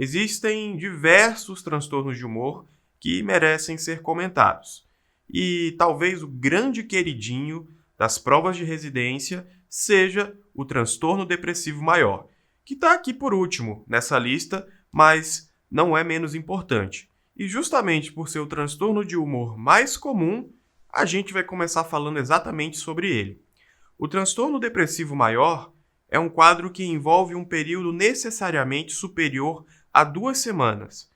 existem diversos transtornos de humor que merecem ser comentados. E talvez o grande queridinho das provas de residência seja o transtorno depressivo maior, que está aqui por último nessa lista, mas não é menos importante. E justamente por ser o transtorno de humor mais comum, a gente vai começar falando exatamente sobre ele. O transtorno depressivo maior é um quadro que envolve um período necessariamente superior a 2 semanas.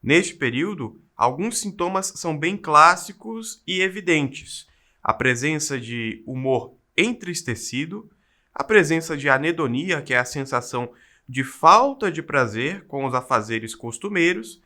Neste período, alguns sintomas são bem clássicos e evidentes. A presença de humor entristecido, a presença de anedonia, que é a sensação de falta de prazer com os afazeres costumeiros,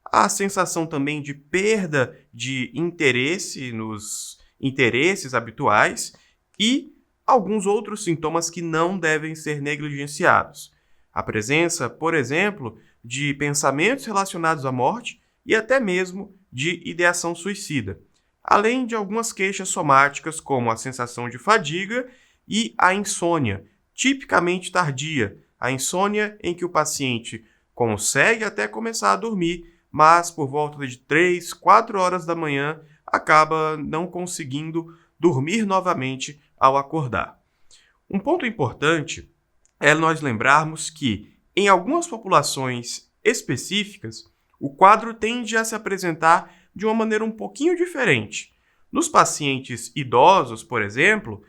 a sensação também de perda de interesse nos interesses habituais e alguns outros sintomas que não devem ser negligenciados. A presença, por exemplo, de pensamentos relacionados à morte e até mesmo de ideação suicida, além de algumas queixas somáticas como a sensação de fadiga e a insônia, tipicamente tardia, a insônia em que o paciente consegue até começar a dormir, mas por volta de 3, 4 horas da manhã acaba não conseguindo dormir novamente ao acordar. Um ponto importante é nós lembrarmos que, em algumas populações específicas, o quadro tende a se apresentar de uma maneira um pouquinho diferente. Nos pacientes idosos, por exemplo,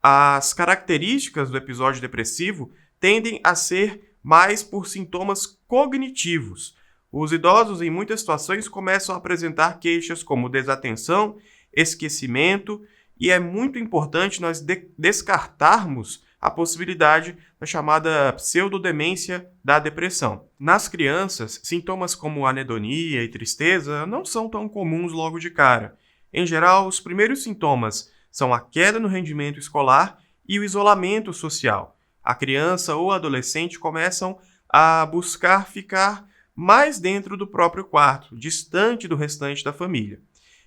as características do episódio depressivo tendem a ser mais por sintomas cognitivos. Os idosos, em muitas situações, começam a apresentar queixas como desatenção, esquecimento, e é muito importante nós descartarmos a possibilidade da chamada pseudodemência da depressão. Nas crianças, sintomas como anedonia e tristeza não são tão comuns logo de cara. Em geral, os primeiros sintomas são a queda no rendimento escolar e o isolamento social. A criança ou adolescente começam a buscar ficar mais dentro do próprio quarto, distante do restante da família.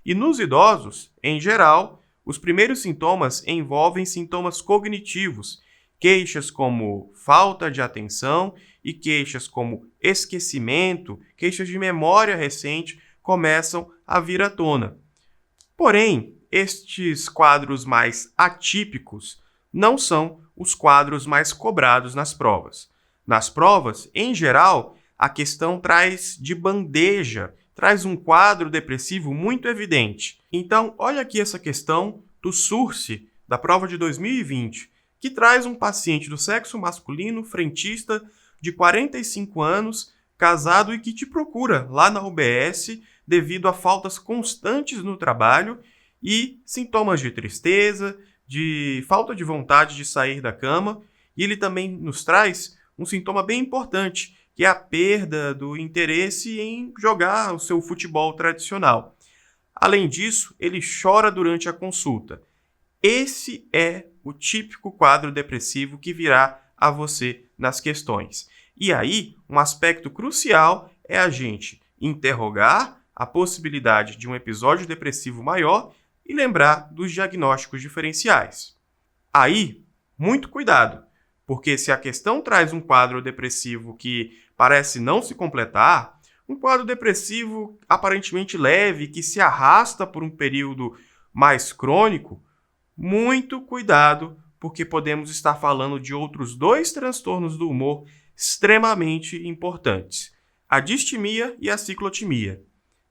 E nos idosos, em geral, os primeiros sintomas envolvem sintomas cognitivos, queixas como falta de atenção e queixas como esquecimento, queixas de memória recente começam a vir à tona. Porém, estes quadros mais atípicos não são os quadros mais cobrados nas provas. Nas provas, em geral, a questão traz de bandeja, traz um quadro depressivo muito evidente. Então, olha aqui essa questão do SURSE, da prova de 2020, que traz um paciente do sexo masculino, frentista, de 45 anos, casado e que te procura lá na UBS devido a faltas constantes no trabalho e sintomas de tristeza, de falta de vontade de sair da cama. E ele também nos traz um sintoma bem importante, que é a perda do interesse em jogar o seu futebol tradicional. Além disso, ele chora durante a consulta. Esse é o típico quadro depressivo que virá a você nas questões. E aí, um aspecto crucial é a gente interrogar a possibilidade de um episódio depressivo maior e lembrar dos diagnósticos diferenciais. Aí, muito cuidado, porque se a questão traz um quadro depressivo que parece não se completar, um quadro depressivo aparentemente leve, que se arrasta por um período mais crônico, muito cuidado, porque podemos estar falando de outros 2 transtornos do humor extremamente importantes: a distimia e a ciclotimia.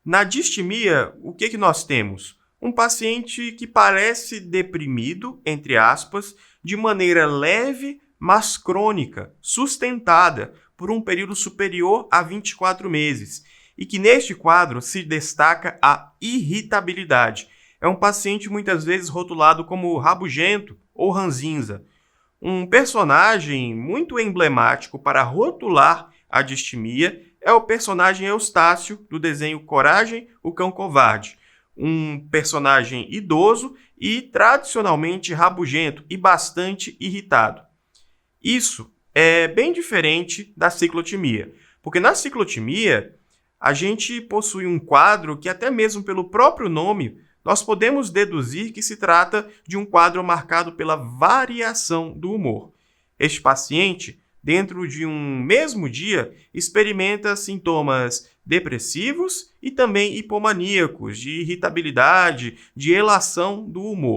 Na distimia, o que nós temos? Um paciente que parece deprimido, entre aspas, de maneira leve, mas crônica, sustentada por um período superior a 24 meses, e que neste quadro se destaca a irritabilidade. É um paciente muitas vezes rotulado como rabugento ou ranzinza. Um personagem muito emblemático para rotular a distimia é o personagem Eustácio, do desenho Coragem, o Cão Covarde. Um personagem idoso e tradicionalmente rabugento e bastante irritado. Isso é bem diferente da ciclotimia, porque na ciclotimia a gente possui um quadro que até mesmo pelo próprio nome nós podemos deduzir que se trata de um quadro marcado pela variação do humor. Este paciente dentro de um mesmo dia, experimenta sintomas depressivos e também hipomaníacos, de irritabilidade, de elação do humor.